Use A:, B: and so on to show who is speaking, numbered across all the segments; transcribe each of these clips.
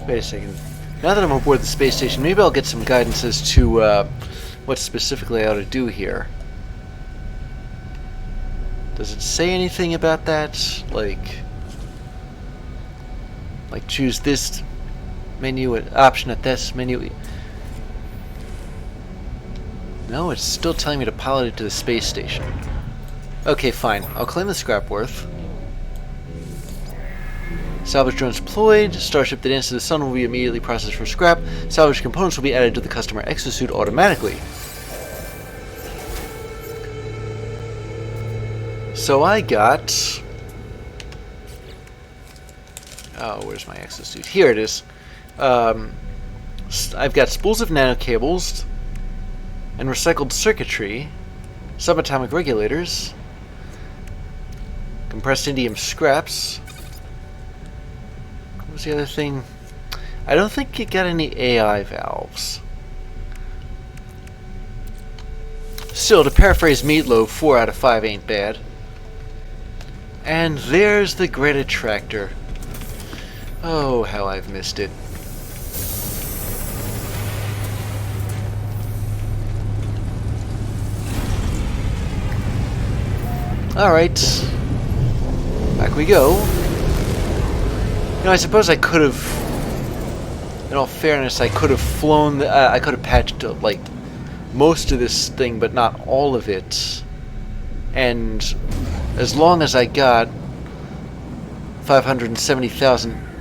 A: Wait a second. Now that I'm aboard the space station, maybe I'll get some guidance as to what specifically I ought to do here. Does it say anything about that? Like choose this menu option at this menu? No, it's still telling me to pilot it to the space station. Okay, fine. I'll claim the scrap worth. Salvage drones deployed. Starship that enters the sun will be immediately processed for scrap. Salvage components will be added to the customer exosuit automatically. So I got... Oh, where's my exosuit? Here it is. I've got spools of nanocables and recycled circuitry, subatomic regulators, compressed indium scraps. What was the other thing? I don't think it got any AI valves. Still, to paraphrase Meatloaf, 4 out of 5 ain't bad. And there's the great attractor. Oh, how I've missed it. Alright. Back we go. You know, I suppose I could have... In all fairness, I could have flown... I could have patched, like, most of this thing, but not all of it. And as long as I got 570,000...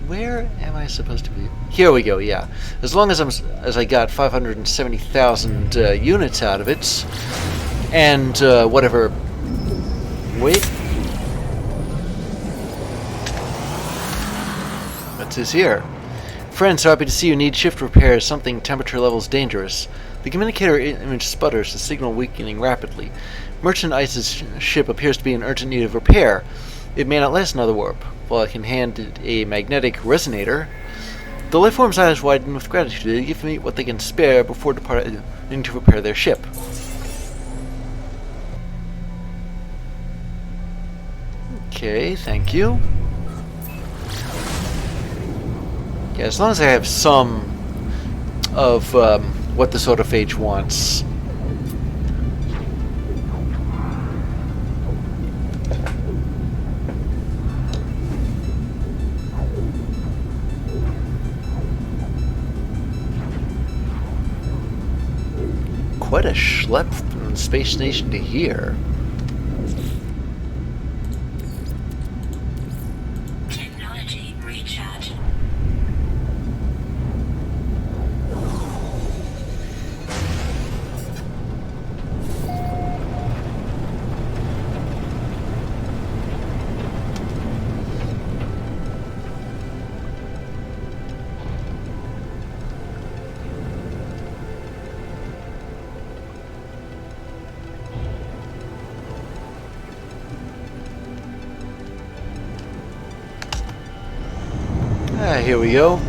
A: Where am I supposed to be? Here we go, yeah. As long as I got 570,000 units out of it, and whatever... Wait. What's this here? Friends, so happy to see you. Need shift repairs. Something temperature levels dangerous. The communicator image sputters, the signal weakening rapidly. Merchant Ice's ship appears to be in urgent need of repair. It may not last another warp. While I can hand it a magnetic resonator, the lifeform's eyes widen with gratitude. They give me what they can spare before departing to repair their ship. Okay, thank you. Yeah, as long as I have some of what this autophage wants. Quite a schlep from the space station to here.
B: Technology recharge.
A: Here we go.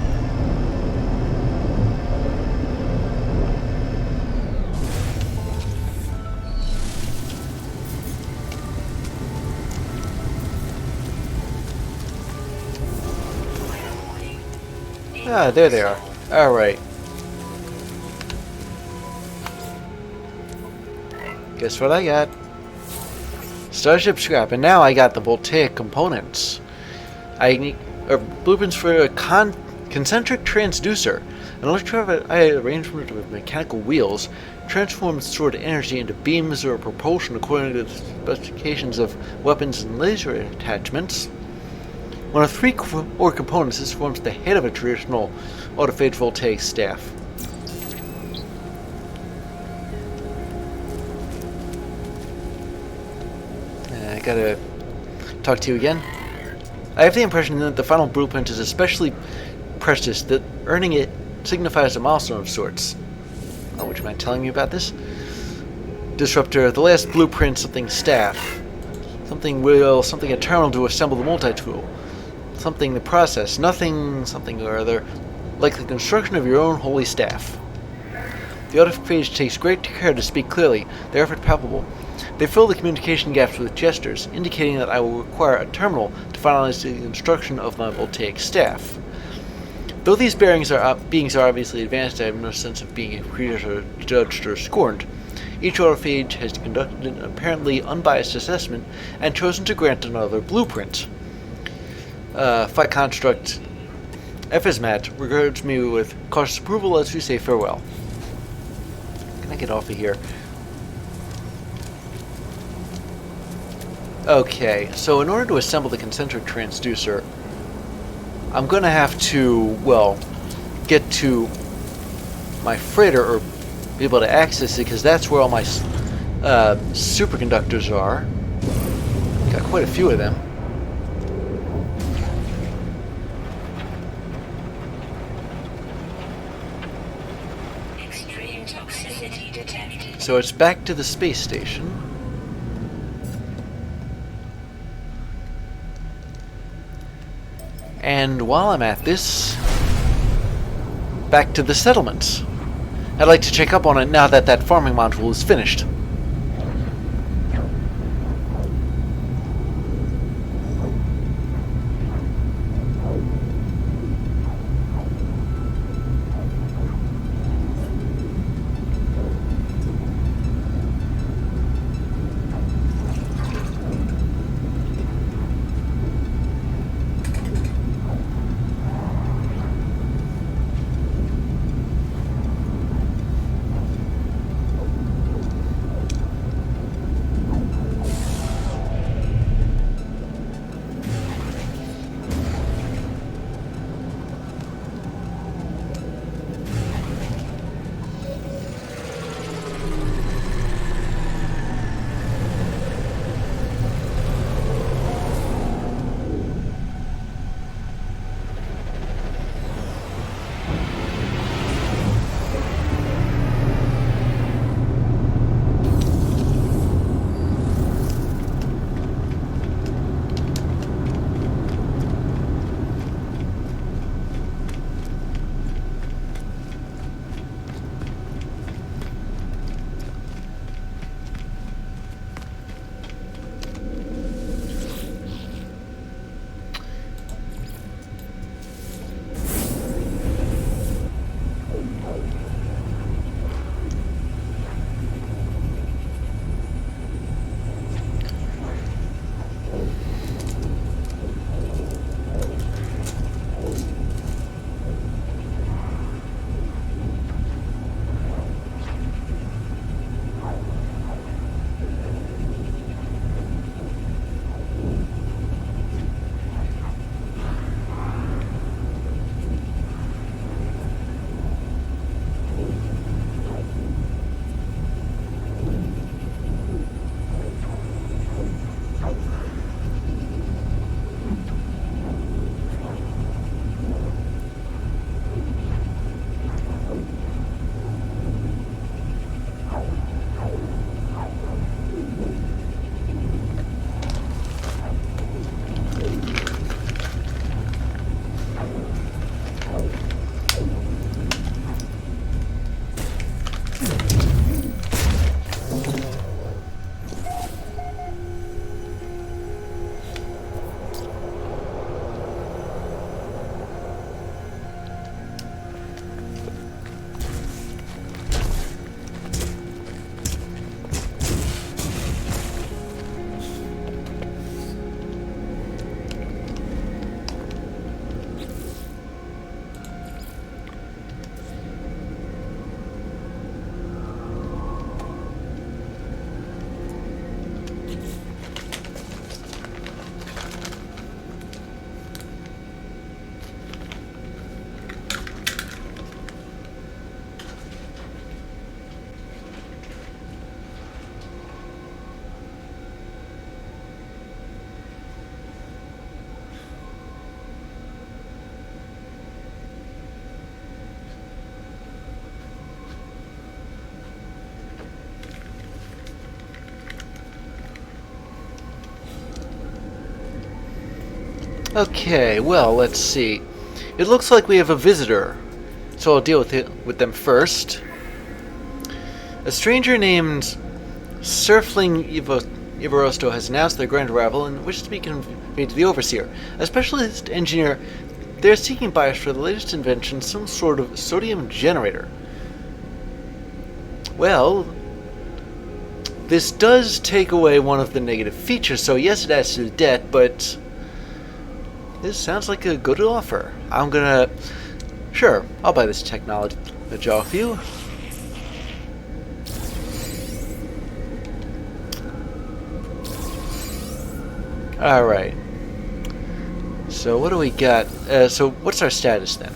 A: Ah, there they are. Alright. Guess what I got? Starship scrap, and now I got the voltaic components. I need blueprints for a concentric transducer, an electrified arrangement of mechanical wheels, transforms stored energy into beams or propulsion according to the specifications of weapons and laser attachments. One of 3 core components, this forms the head of a traditional autophage voltaic staff. I gotta talk to you again. I have the impression that the final blueprint is especially precious, that earning it signifies a milestone of sorts. Oh, would you mind telling me about this? Disruptor, the last blueprint, something staff. Something will, something a terminal to assemble the multi-tool. Something the process, nothing, something or other, like the construction of your own holy staff. The autophage takes great care to speak clearly, their effort palpable. They fill the communication gaps with gestures, indicating that I will require a terminal to finalize the instruction of my voltaic staff. Though these beings are obviously advanced, I have no sense of being a creature judged or scorned. Each autophage has conducted an apparently unbiased assessment and chosen to grant another blueprint. Fight Construct Ephismat regards me with cautious approval as we say farewell. Can I get off of here? Okay, so in order to assemble the concentric transducer, I'm going to have to, well, get to my freighter or be able to access it, because that's where all my superconductors are. Got quite a few of them.
B: Extreme toxicity detected.
A: So it's back to the space station. And while I'm at this, back to the settlements. I'd like to check up on it now that that farming module is finished. Okay, well, let's see. It looks like we have a visitor, so I'll deal with them first. A stranger named Surfling Ivarosto has announced their grand arrival and wishes to be conveyed to the Overseer. A specialist engineer, they are seeking buyers for the latest invention, some sort of sodium generator. Well, this does take away one of the negative features, so yes, it adds to the debt, but this sounds like a good offer. I'm gonna... Sure, I'll buy this technology off you. Alright. So what do we got? So what's our status then?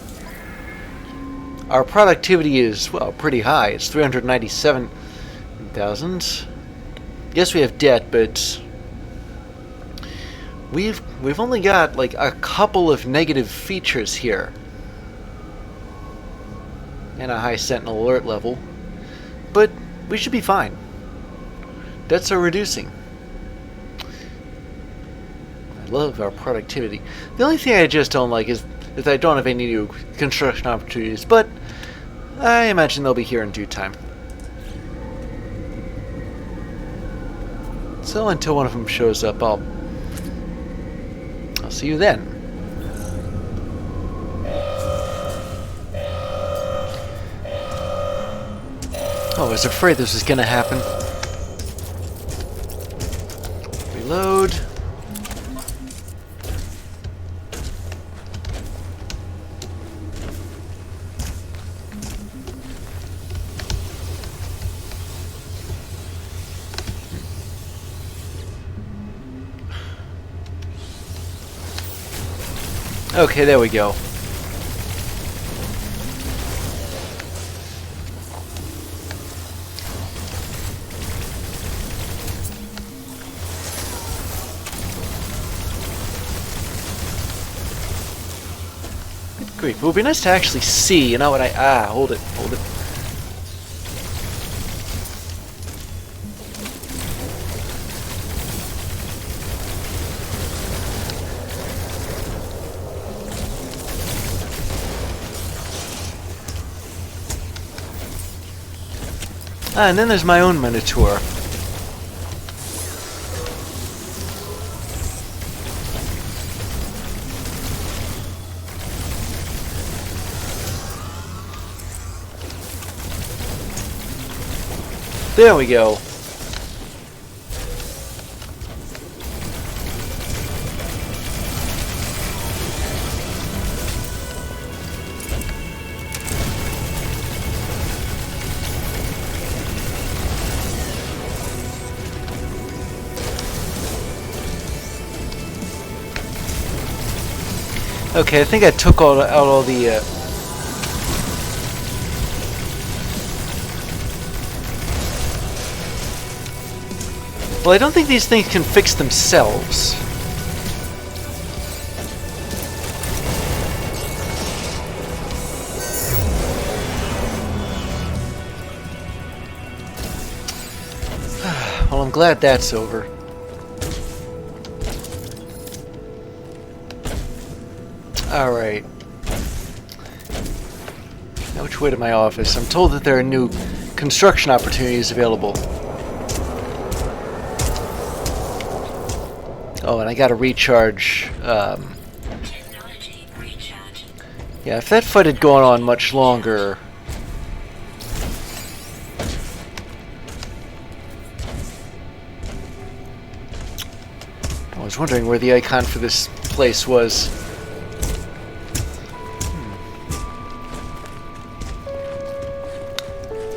A: Our productivity is, well, pretty high. It's 397,000. Yes, we have debt, but we've only got like a couple of negative features here. And a high Sentinel alert level. But we should be fine. Debts are reducing. Love our productivity. The only thing I just don't like is that I don't have any new construction opportunities, but I imagine they'll be here in due time. So until one of them shows up, I'll see you then. Oh, I was afraid this was gonna happen. Reload. Okay, there we go. Good grief. It would be nice to actually see, you know what hold it, hold it. And then there's my own Minotaur. There we go. Okay, I think I took out all the well, I don't think these things can fix themselves. Well, I'm glad that's over. Alright. Now which way to my office? I'm told that there are new construction opportunities available. Oh, and I gotta recharge.
B: Technology recharge.
A: Yeah, if that fight had gone on much longer... I was wondering where the icon for this place was.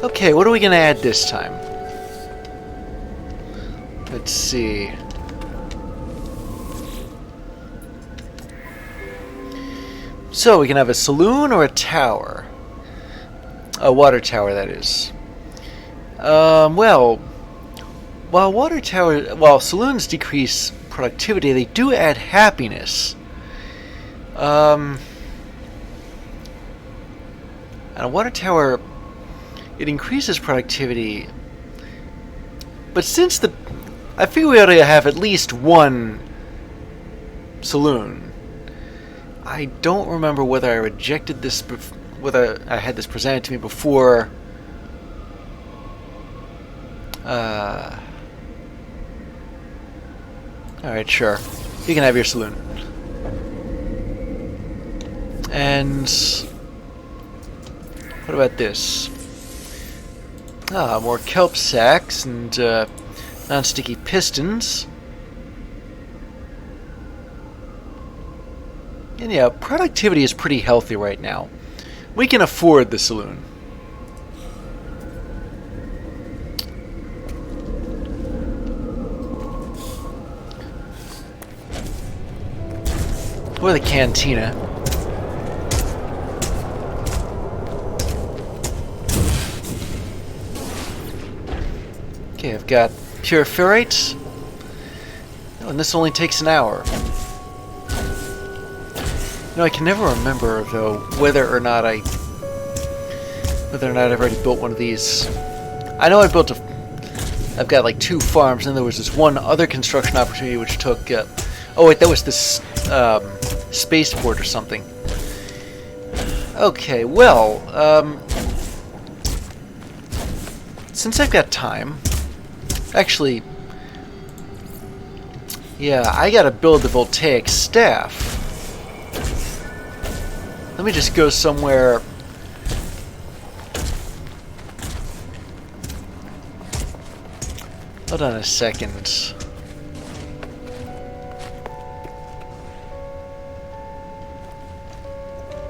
A: Okay, what are we gonna add this time? Let's see. So we can have a saloon or a tower. A water tower, that is. Well, while saloons decrease productivity, they do add happiness. And a water tower, it increases productivity. But since I figure we ought to have at least one saloon. I don't remember whether I rejected this, whether I had this presented to me before Alright, sure. You can have your saloon. And what about this? More kelp sacks and non-sticky pistons. And yeah, productivity is pretty healthy right now. We can afford the saloon. Or the cantina. Okay, I've got pure ferrite. Oh, and this only takes an hour. You know, I can never remember though whether or not I've already built one of these. I know I've got like 2 farms, and there was this one other construction opportunity which took. Oh wait, that was this spaceport or something. Okay, well, since I've got time, actually, yeah, I gotta build the voltaic staff. Let me just go somewhere. Hold on a second.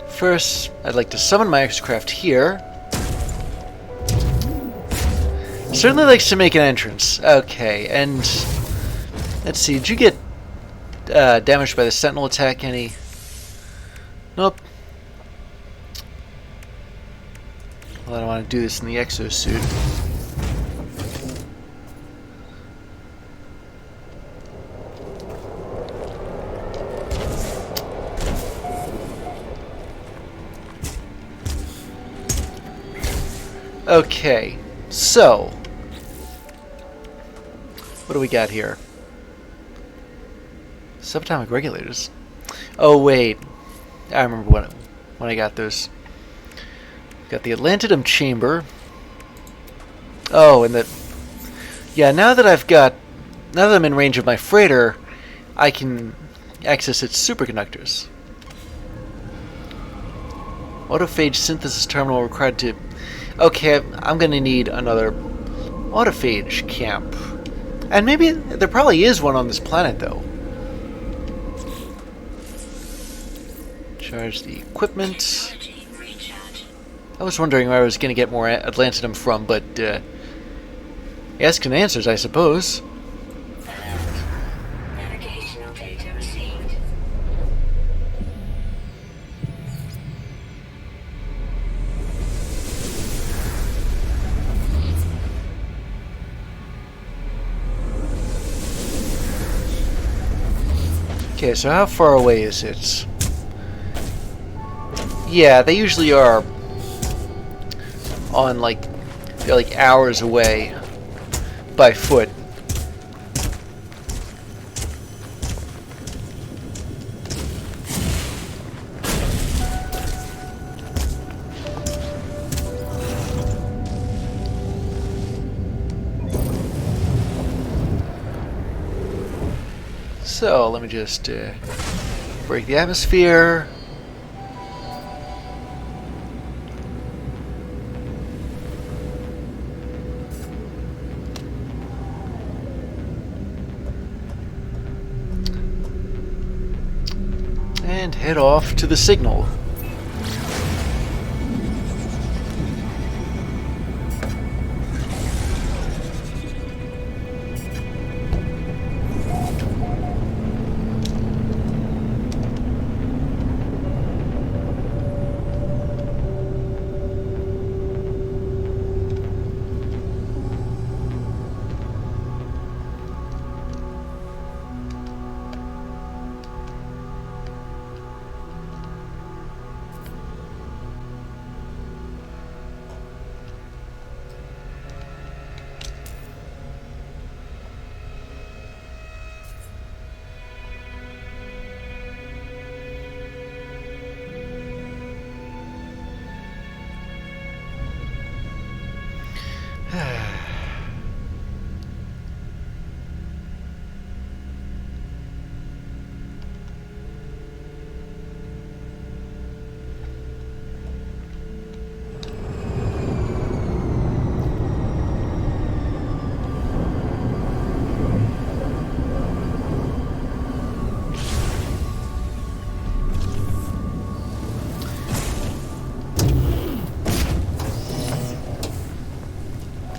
A: First, I'd like to summon my exocraft here. Certainly likes to make an entrance. Okay, and let's see. Did you get damaged by the Sentinel attack? Any? Nope. Well, I don't want to do this in the exosuit. Okay, so what do we got here? Subatomic regulators. Oh wait, I remember when I got those. Got the Atlantideum chamber. Oh, and now that I'm in range of my freighter, I can access its superconductors. Autophage synthesis terminal required to. Okay, I'm gonna need another autophage camp. And maybe there probably is one on this planet, though. Charge the equipment. I was wondering where I was gonna get more Atlantideum from, but asking answers, I suppose.
B: Navigational data received.
A: Okay, so how far away is it? Yeah, they usually are on they're like hours away by foot. So let me just break the atmosphere. And head off to the signal.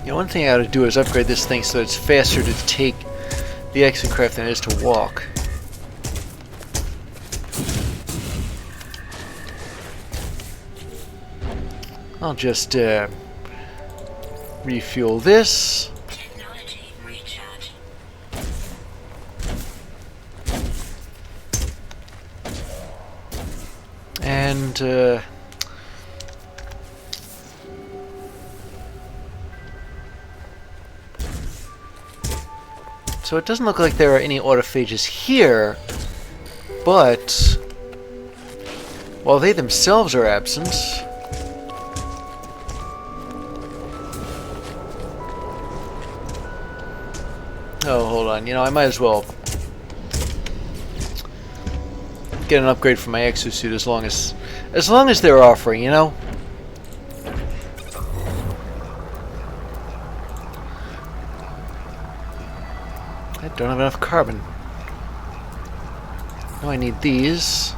A: You know, one thing I ought to do is upgrade this thing so it's faster to take the exocraft than it is to walk. I'll just refuel this.
B: Technology recharge.
A: And so it doesn't look like there are any autophages here, but while they themselves are absent, oh, hold on. You know, I might as well get an upgrade for my exosuit as long as they're offering, you know. I don't have enough carbon. No, I need these.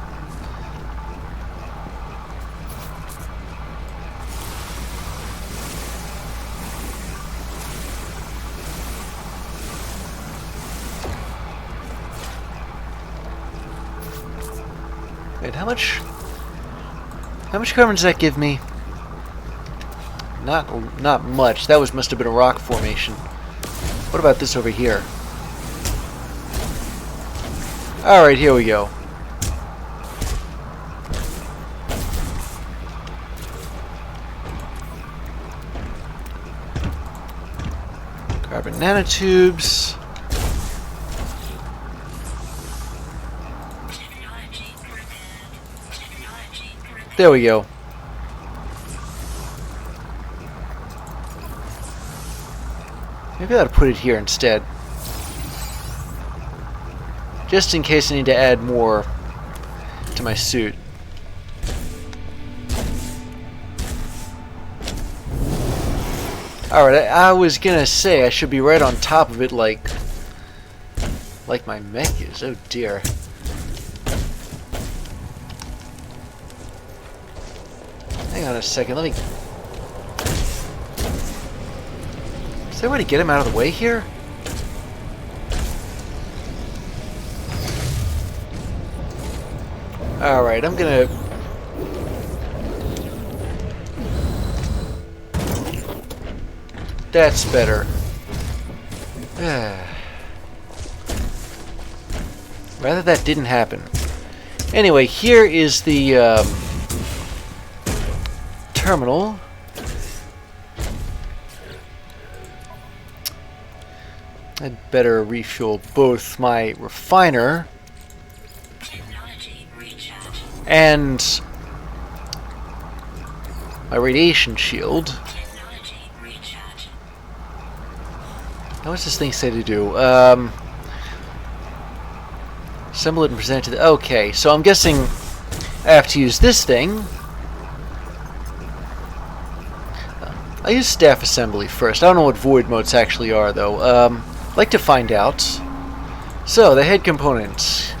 A: Wait, how much carbon does that give me? Not much. That must have been a rock formation. What about this over here? Alright, here we go. Carbon nanotubes. There we go. Maybe I ought to put it here instead. Just in case I need to add more to my suit. Alright, I was gonna say I should be right on top of it like my mech is. Oh dear. Hang on a second, let me... Is there a way to get him out of the way here? Alright, I'm gonna... That's better. Rather that didn't happen. Anyway, here is the terminal. I'd better refuel both my refiner and my radiation shield. Now what's this thing say to do? Assemble it and present it to the... Okay, so I'm guessing I have to use this thing. I use staff assembly first. I don't know what void modes actually are, though. I'd like to find out. So, the head components,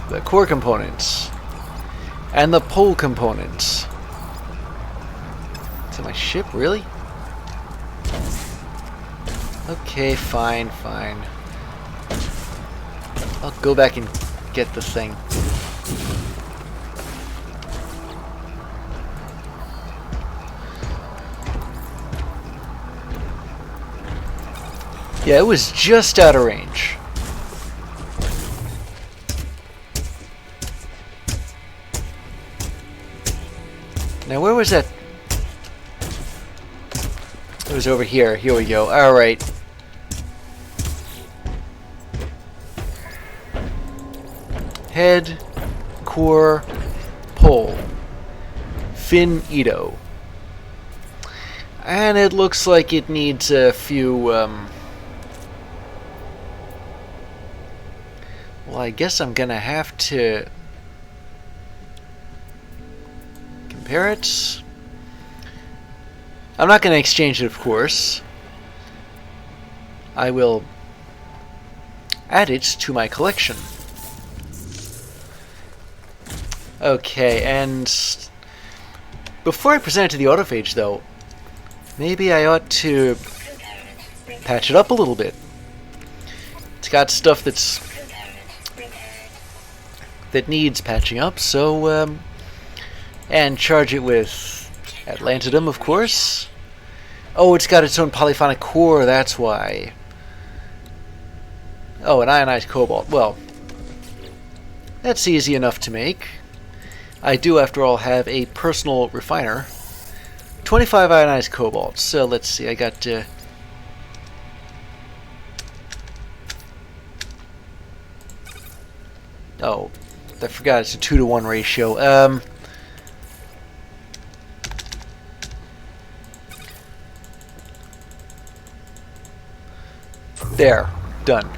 A: the core components, and the pole components. Is that my ship, really? Okay, fine. I'll go back and get the thing. Yeah, it was just out of range. Now, where was that? It was over here. Here we go. Alright. Head, core, pole. Finito. And it looks like it needs a few, well, I guess I'm gonna have to compare it. I'm not gonna exchange it, of course. I will add it to my collection. Okay, and before I present it to the autophage, though, Maybe I ought to patch it up a little bit. It's got stuff that needs patching up, so and charge it with Atlantideum, of course. Oh, it's got its own polyphonic core, that's why. Oh, an ionized cobalt. Well, that's easy enough to make. I do, after all, have a personal refiner. 25 ionized cobalt. So let's see, I got oh, I forgot it's a 2-to-1 ratio. There, done.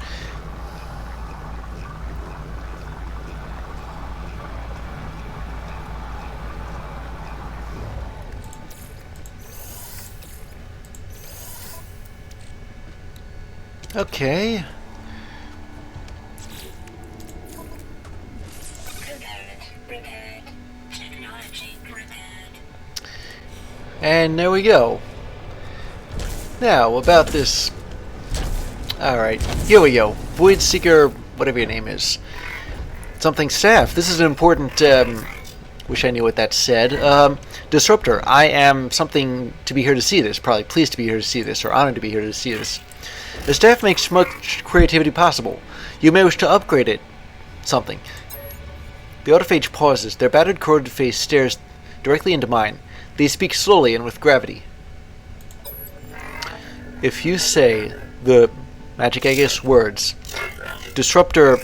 A: Okay.
B: Prepared. Technology prepared.
A: And there we go. Now, about this... Alright, here we go. Void Seeker, whatever your name is. Something staff. This is an important... wish I knew what that said. Disruptor. I am something to be here to see this. Probably pleased to be here to see this, or honored to be here to see this. The staff makes much creativity possible. You may wish to upgrade it. Something. The autophage pauses. Their battered, corroded face stares directly into mine. They speak slowly and with gravity. If you say the magic, I guess, words, Disruptor,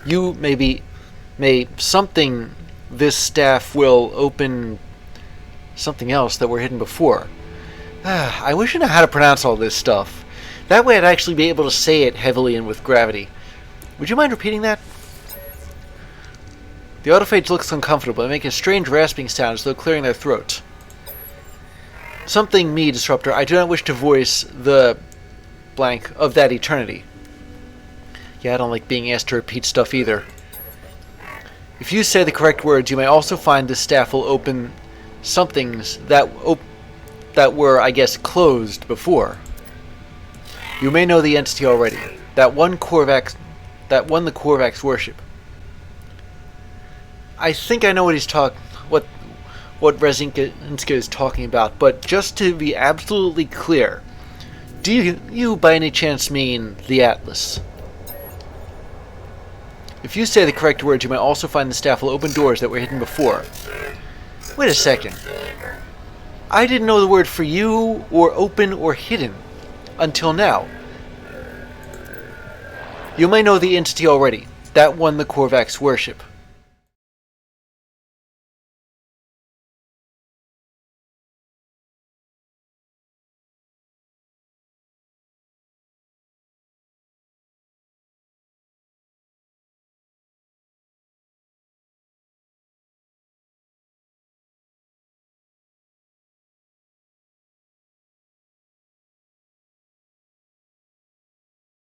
A: you may something, this staff will open something else that were hidden before. I wish I knew how to pronounce all this stuff. That way I'd actually be able to say it heavily and with gravity. Would you mind repeating that? The autophage looks uncomfortable and make a strange rasping sound as though clearing their throat. Something me, Disruptor. I do not wish to voice the blank of that eternity. Yeah, I don't like being asked to repeat stuff either. If you say the correct words, you may also find the staff will open somethings that were, I guess, closed before. You may know the entity already. That won the Korvax worship. I think I know what what Rezinska is talking about, but just to be absolutely clear, do you by any chance mean the Atlas? If you say the correct words, you may also find the staff will open doors that were hidden before. Wait a second. I didn't know the word for you, or open, or hidden, until now. You may know the entity already. That won the Korvax worship.